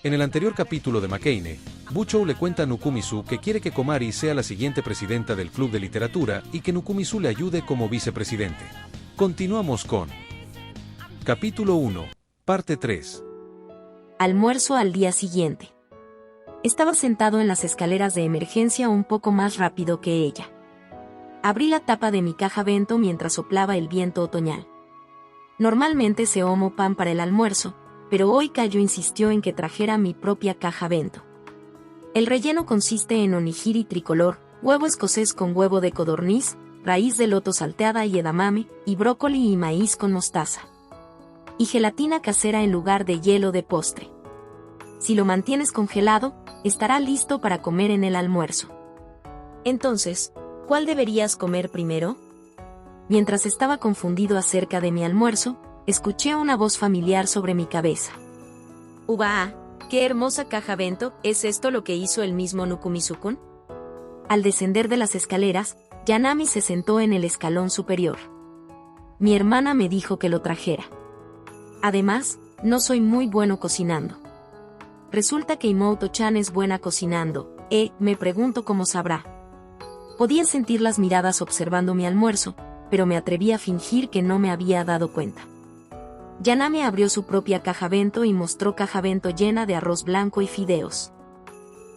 En el anterior capítulo de Makane, Buchou le cuenta a Nukumizu que quiere que Komari sea la siguiente presidenta del club de literatura y que Nukumizu le ayude como vicepresidente. Continuamos con Capítulo 1, Parte 3. Almuerzo al día siguiente. Estaba sentado en las escaleras de emergencia un poco más rápido que ella. Abrí la tapa de mi caja bento mientras soplaba el viento otoñal. Normalmente se como pan para el almuerzo, pero hoy Kayo insistió en que trajera mi propia caja bento. El relleno consiste en onigiri tricolor, huevo escocés con huevo de codorniz, raíz de loto salteada y edamame, y brócoli y maíz con mostaza. Y gelatina casera en lugar de hielo de postre. Si lo mantienes congelado, estará listo para comer en el almuerzo. Entonces, ¿cuál deberías comer primero? Mientras estaba confundido acerca de mi almuerzo, escuché una voz familiar sobre mi cabeza. Uba, qué hermosa caja bento, ¿es esto lo que hizo el mismo Nukumizu-kun? Al descender de las escaleras, Yanami se sentó en el escalón superior. Mi hermana me dijo que lo trajera. Además, no soy muy bueno cocinando. Resulta que Imoto-chan es buena cocinando, me pregunto cómo sabrá. Podía sentir las miradas observando mi almuerzo, pero me atreví a fingir que no me había dado cuenta. Yanami abrió su propia caja bento y mostró caja bento llena de arroz blanco y fideos.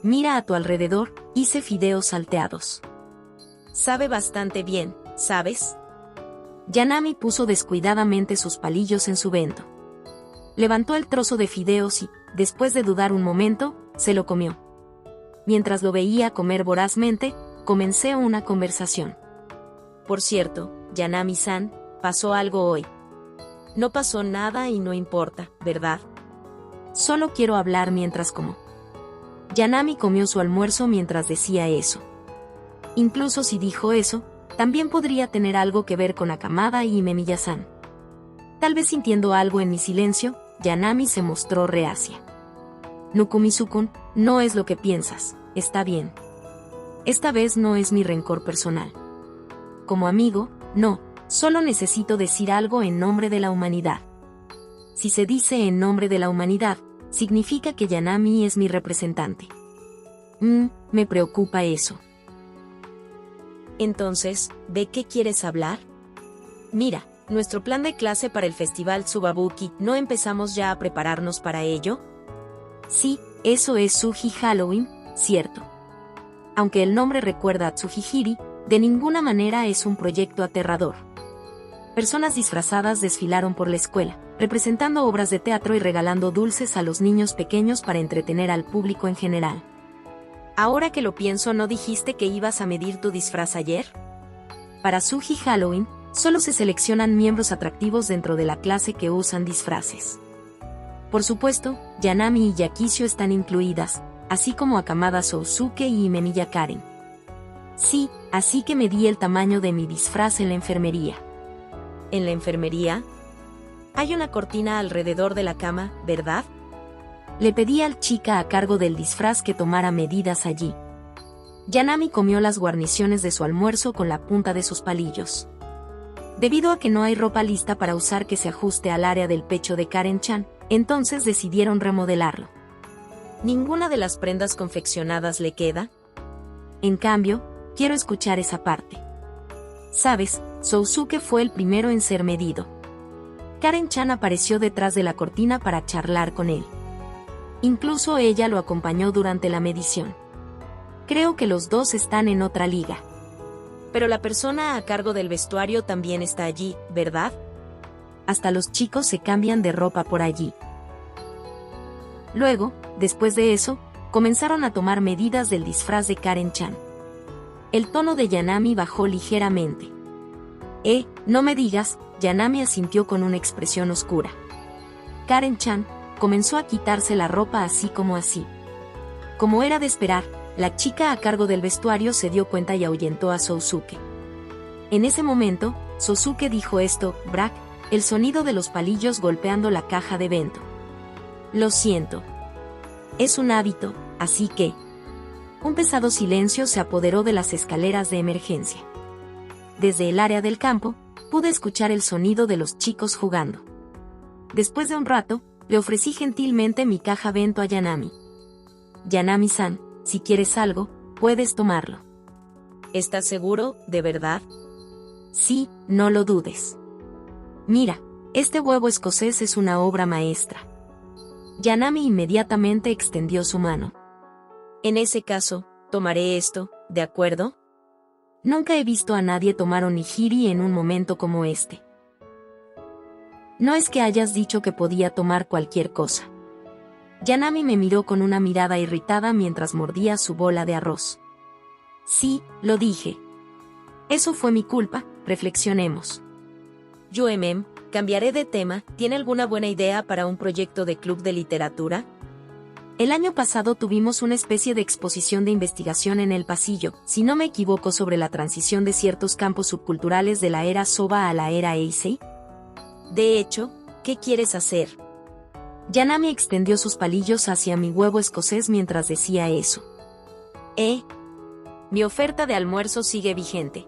Mira a tu alrededor, hice fideos salteados. Sabe bastante bien, ¿sabes? Yanami puso descuidadamente sus palillos en su bento. Levantó el trozo de fideos y, después de dudar un momento, se lo comió. Mientras lo veía comer vorazmente, comencé una conversación. Por cierto, Yanami-san, pasó algo hoy. No pasó nada y no importa, ¿verdad? Solo quiero hablar mientras como. Yanami comió su almuerzo mientras decía eso. Incluso si dijo eso, también podría tener algo que ver con Akamada y Memiya-san. Tal vez sintiendo algo en mi silencio, Yanami se mostró reacia. Nukumizu-kun, no es lo que piensas, está bien. Esta vez no es mi rencor personal. Como amigo, no, solo necesito decir algo en nombre de la humanidad. Si se dice en nombre de la humanidad, significa que Yanami es mi representante. Me preocupa eso. Entonces, ¿de qué quieres hablar? Mira, nuestro plan de clase para el festival Tsubabuki, ¿no empezamos ya a prepararnos para ello? Sí, eso es Tsuji Halloween, cierto. Aunque el nombre recuerda a Tsujihiri, de ninguna manera es un proyecto aterrador. Personas disfrazadas desfilaron por la escuela, representando obras de teatro y regalando dulces a los niños pequeños para entretener al público en general. Ahora que lo pienso, ¿no dijiste que ibas a medir tu disfraz ayer? Para Tsuji Halloween, solo se seleccionan miembros atractivos dentro de la clase que usan disfraces. Por supuesto, Yanami y Yakisho están incluidas, así como Akamada Sousuke y Memiya Karen. Sí, así que medí el tamaño de mi disfraz en la enfermería. ¿En la enfermería? Hay una cortina alrededor de la cama, ¿verdad? Le pedí al chica a cargo del disfraz que tomara medidas allí. Yanami comió las guarniciones de su almuerzo con la punta de sus palillos. Debido a que no hay ropa lista para usar que se ajuste al área del pecho de Karen-chan, entonces decidieron remodelarlo. ¿Ninguna de las prendas confeccionadas le queda? En cambio, quiero escuchar esa parte. Sabes, Sousuke fue el primero en ser medido. Karen-chan apareció detrás de la cortina para charlar con él. Incluso ella lo acompañó durante la medición. Creo que los dos están en otra liga. Pero la persona a cargo del vestuario también está allí, ¿verdad? Hasta los chicos se cambian de ropa por allí. Luego, después de eso, comenzaron a tomar medidas del disfraz de Karen-chan. El tono de Yanami bajó ligeramente. No me digas, Yanami asintió con una expresión oscura. Karen-chan comenzó a quitarse la ropa así como así. Como era de esperar, la chica a cargo del vestuario se dio cuenta y ahuyentó a Sousuke. En ese momento, Sousuke dijo esto, brack, el sonido de los palillos golpeando la caja de bento. Lo siento. Es un hábito, así que... Un pesado silencio se apoderó de las escaleras de emergencia. Desde el área del campo, pude escuchar el sonido de los chicos jugando. Después de un rato, le ofrecí gentilmente mi caja bento a Yanami. Yanami-san, si quieres algo, puedes tomarlo. ¿Estás seguro, de verdad? Sí, no lo dudes. Mira, este huevo escocés es una obra maestra. Yanami inmediatamente extendió su mano. En ese caso, tomaré esto, ¿de acuerdo? Nunca he visto a nadie tomar onigiri en un momento como este. No es que hayas dicho que podía tomar cualquier cosa. Yanami me miró con una mirada irritada mientras mordía su bola de arroz. Sí, lo dije. Eso fue mi culpa, reflexionemos. Yuemem, cambiaré de tema, ¿tiene alguna buena idea para un proyecto de club de literatura? El año pasado tuvimos una especie de exposición de investigación en el pasillo, si no me equivoco, sobre la transición de ciertos campos subculturales de la era Soba a la era Eisei. De hecho, ¿qué quieres hacer? Yanami extendió sus palillos hacia mi huevo escocés mientras decía eso. Mi oferta de almuerzo sigue vigente.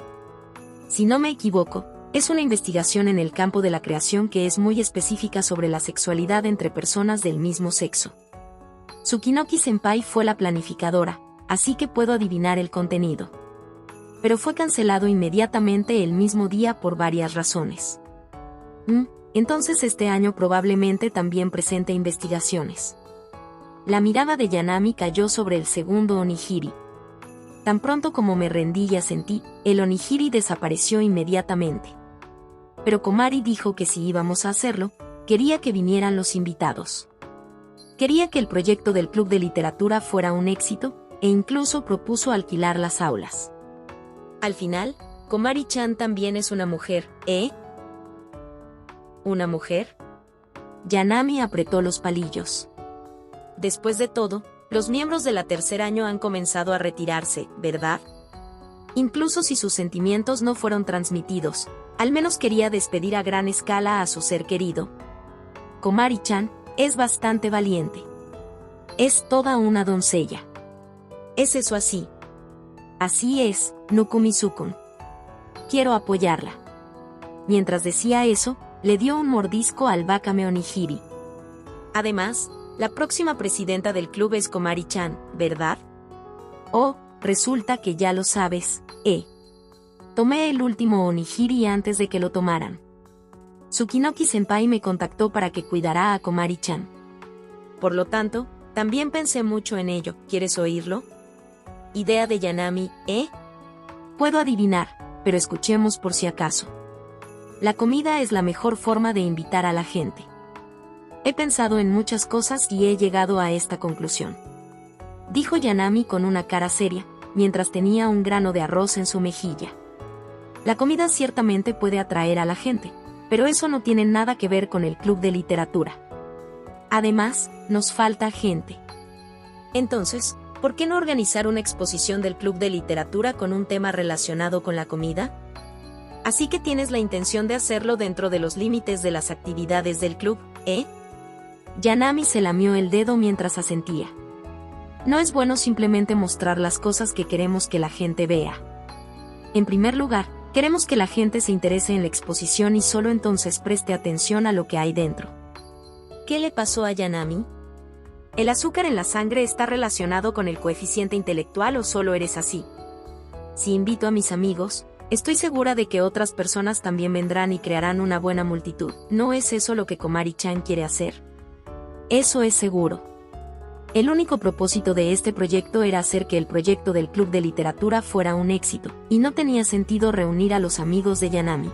Si no me equivoco, es una investigación en el campo de la creación que es muy específica sobre la sexualidad entre personas del mismo sexo. Tsukinoki-senpai fue la planificadora, así que puedo adivinar el contenido. Pero fue cancelado inmediatamente el mismo día por varias razones. Entonces este año probablemente también presente investigaciones. La mirada de Yanami cayó sobre el segundo onigiri. Tan pronto como me rendí y asentí, el onigiri desapareció inmediatamente. Pero Komari dijo que si íbamos a hacerlo, quería que vinieran los invitados. Quería que el proyecto del club de literatura fuera un éxito, e incluso propuso alquilar las aulas. Al final, Komari-chan también es una mujer, ¿eh? ¿Una mujer? Yanami apretó los palillos. Después de todo, los miembros de la tercer año han comenzado a retirarse, ¿verdad? Incluso si sus sentimientos no fueron transmitidos, al menos quería despedir a gran escala a su ser querido. Komari-chan es bastante valiente. Es toda una doncella. ¿Es eso así? Así es, Nukumi-sukun. Quiero apoyarla. Mientras decía eso, le dio un mordisco al wakame onigiri. Además, la próxima presidenta del club es Komari-chan, ¿verdad? Oh, resulta que ya lo sabes, Tomé el último onigiri antes de que lo tomaran. Tsukinoki-senpai me contactó para que cuidara a Komari-chan. Por lo tanto, también pensé mucho en ello, ¿quieres oírlo? Idea de Yanami, Puedo adivinar, pero escuchemos por si acaso. La comida es la mejor forma de invitar a la gente. He pensado en muchas cosas y he llegado a esta conclusión. Dijo Yanami con una cara seria, mientras tenía un grano de arroz en su mejilla. La comida ciertamente puede atraer a la gente, pero eso no tiene nada que ver con el club de literatura. Además, nos falta gente. Entonces, ¿por qué no organizar una exposición del club de literatura con un tema relacionado con la comida? Así que tienes la intención de hacerlo dentro de los límites de las actividades del club, Yanami se lamió el dedo mientras asentía. No es bueno simplemente mostrar las cosas que queremos que la gente vea. En primer lugar, queremos que la gente se interese en la exposición y solo entonces preste atención a lo que hay dentro. ¿Qué le pasó a Yanami? ¿El azúcar en la sangre está relacionado con el coeficiente intelectual o solo eres así? Si invito a mis amigos, estoy segura de que otras personas también vendrán y crearán una buena multitud. ¿No es eso lo que Komari-chan quiere hacer? Eso es seguro. El único propósito de este proyecto era hacer que el proyecto del club de literatura fuera un éxito, y no tenía sentido reunir a los amigos de Yanami.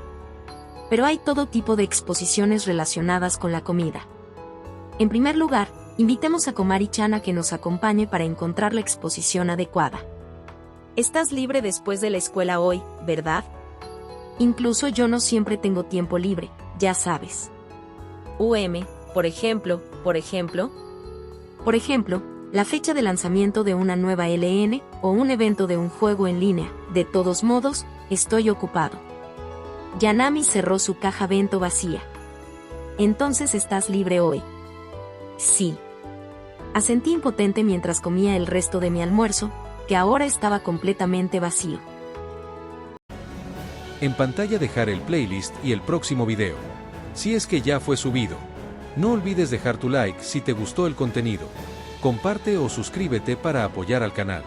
Pero hay todo tipo de exposiciones relacionadas con la comida. En primer lugar, invitemos a Komari-chan a que nos acompañe para encontrar la exposición adecuada. Estás libre después de la escuela hoy, ¿verdad? Incluso yo no siempre tengo tiempo libre, ya sabes. Por ejemplo, la fecha de lanzamiento de una nueva LN, o un evento de un juego en línea. De todos modos, estoy ocupado. Yanami cerró su caja bento vacía. Entonces estás libre hoy. Sí. Asentí impotente mientras comía el resto de mi almuerzo, que ahora estaba completamente vacío. En pantalla dejar el playlist y el próximo video. Si es que ya fue subido. No olvides dejar tu like si te gustó el contenido. Comparte o suscríbete para apoyar al canal.